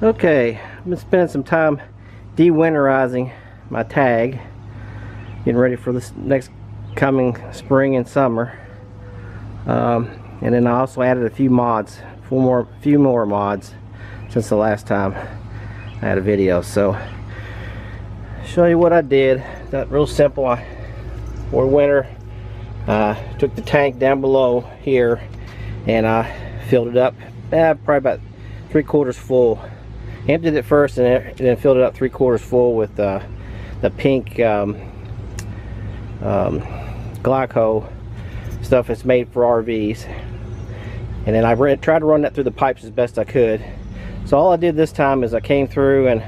Okay, I've been spending some time de-winterizing my tag, getting ready for this next coming spring and summer. And then I also added a few mods, few more mods since the last time I had a video. So show you what I did. That real simple. For winter, took the tank down below here and I filled it up probably about 3/4 full. Emptied it first and then filled it up 3/4 full with the pink glyco stuff that's made for RVs. And then I tried to run that through the pipes as best I could. So all I did this time is I came through and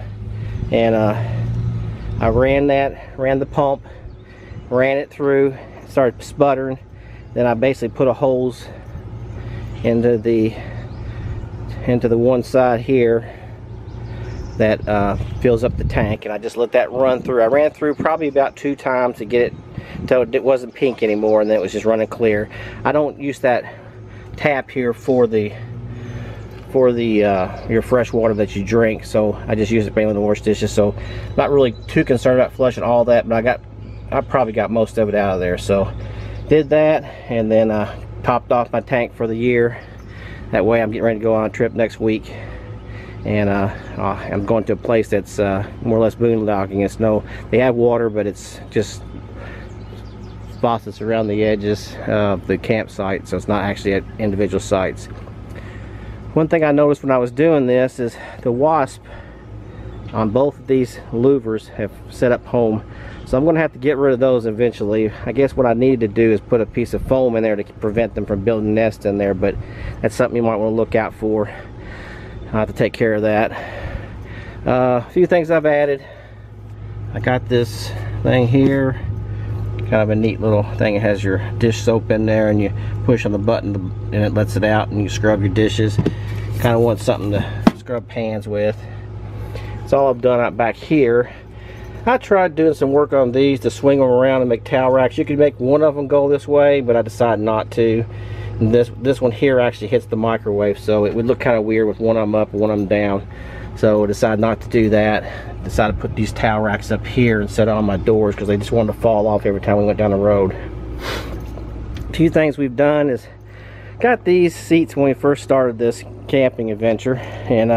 I ran the pump, ran it through, started sputtering. Then I basically put a hose into the one side here that fills up the tank, and I just let that run through. I ran through probably about 2 times to get it until it wasn't pink anymore, and then it was just running clear. I don't use that tap here for your fresh water that you drink, so I just use it mainly to wash dishes. So not really too concerned about flushing all that, but I probably got most of it out of there. So did that, and then topped off my tank for the year. That way I'm getting ready to go on a trip next week, and I'm going to a place that's more or less boondocking. They have water, but it's just faucets around the edges of the campsite, so it's not actually at individual sites. One thing I noticed when I was doing this is the wasp on both of these louvers have set up home, so I'm going to have to get rid of those eventually. I guess what I needed to do is put a piece of foam in there to prevent them from building nests in there, but that's something you might want to look out for. I'll have to take care of that. A few things I've added. I got this thing here, kind of a neat little thing. It has your dish soap in there, and you push on the button and it lets it out, and you scrub your dishes. Kind of want something to scrub pans with. That's all I've done out back here. I tried doing some work on these to swing them around and make towel racks. You could make one of them go this way, but I decided not to. And this one here actually hits the microwave, so it would look kind of weird with one of them up and one of them down. So I decided not to do that. Decided to put these towel racks up here and set it on my doors because they just wanted to fall off every time we went down the road. A few things we've done is got these seats when we first started this camping adventure, and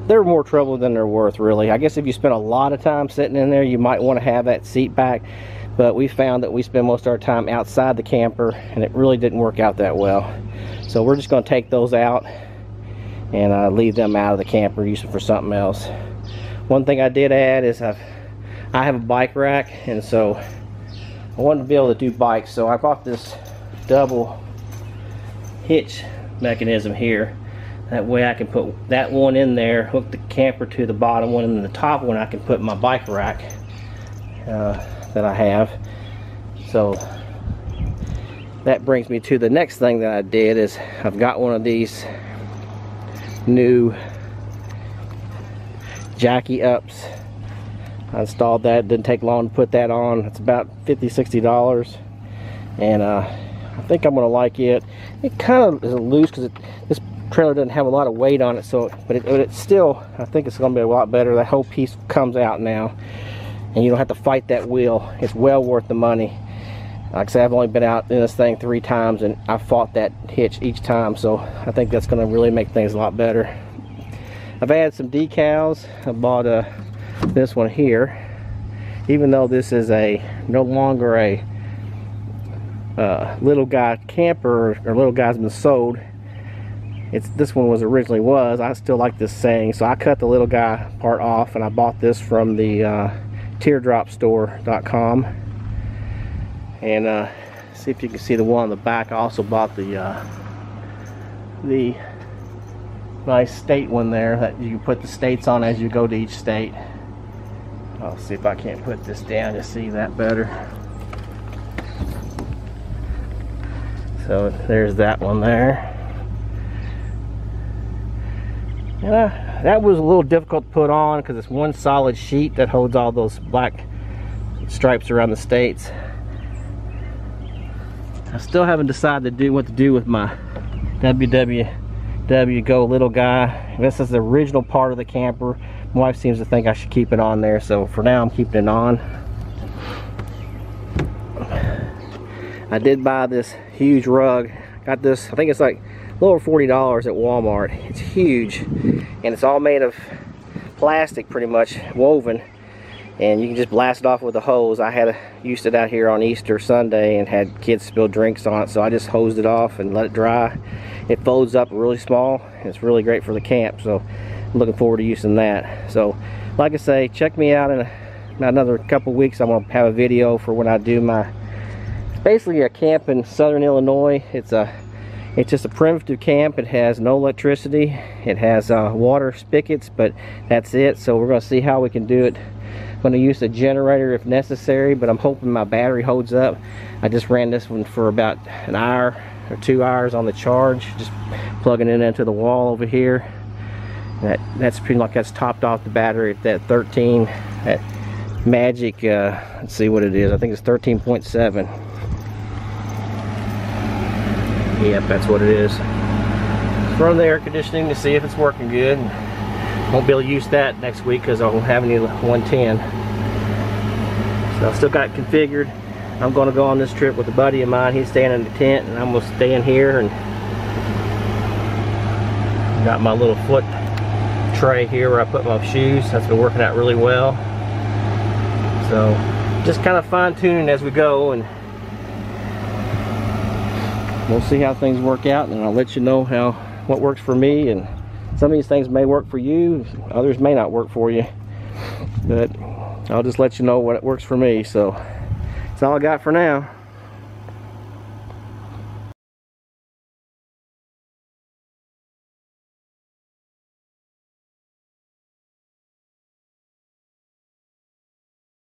they're more trouble than they're worth, really. I guess if you spend a lot of time sitting in there, you might want to have that seat back. But we found that we spend most of our time outside the camper, and it really didn't work out that well. So we're just going to take those out and leave them out of the camper, use them for something else. One thing I did add is I have a bike rack, and so I wanted to be able to do bikes. So I bought this double hitch mechanism here. That way I can put that one in there, hook the camper to the bottom one, and then the top one I can put my bike rack that I have. So that brings me to the next thing that I did is I've got one of these new jacky ups. I installed that. It didn't take long to put that on. It's about $50–60, and I think I'm gonna like it. It kind of is loose because this trailer doesn't have a lot of weight on it, so but it's still, I think it's gonna be a lot better. That whole piece comes out now, and you don't have to fight that wheel. It's well worth the money. Like I said, I've only been out in this thing 3 times, and I fought that hitch each time, so I think that's going to really make things a lot better. I've added some decals. I bought this one here. Even though this is no longer a little guy camper, or little guy's been sold, this one originally I still like this saying, so I cut the little guy part off, and I bought this from the teardropstore.com. And see if you can see the one on the back. I also bought the nice state one there that you can put the states on as you go to each state. I'll see if I can't put this down to see that better. So there's that one there. That was a little difficult to put on because it's one solid sheet that holds all those black stripes around the states. I still haven't decided what to do with my WW W, go little guy. This is the original part of the camper. My wife seems to think I should keep it on there, so for now I'm keeping it on. I did buy this huge rug. Got this, I think it's like a little over $40 at Walmart. It's huge, and it's all made of plastic, pretty much woven, and you can just blast it off with a hose. I had used it out here on Easter Sunday and had kids spill drinks on it, so I just hosed it off and let it dry. It folds up really small, and it's really great for the camp, so I'm looking forward to using that. So like I say, check me out in another couple weeks. I'm going to have a video for when I do my, basically a camp in southern Illinois. It's just a primitive camp. It has no electricity. It has water spigots, but that's it. So we're going to see how we can do it. I'm going to use a generator if necessary, but I'm hoping my battery holds up. I just ran this one for about an hour or 2 hours on the charge, just plugging it into the wall over here. That's pretty like that's topped off the battery at that 13, that magic, let's see what it is. I think it's 13.7. Yep, that's what it is. Run the air conditioning to see if it's working good. Won't be able to use that next week because I won't have any 110. So I've still got it configured. I'm going to go on this trip with a buddy of mine. He's staying in the tent, and I'm going to stay in here. And got my little foot tray here where I put my shoes. That's been working out really well. So just kind of fine-tuning as we go, and we'll see how things work out, and I'll let you know what works for me. And some of these things may work for you, others may not work for you, but I'll just let you know what works for me. So that's all I got for now.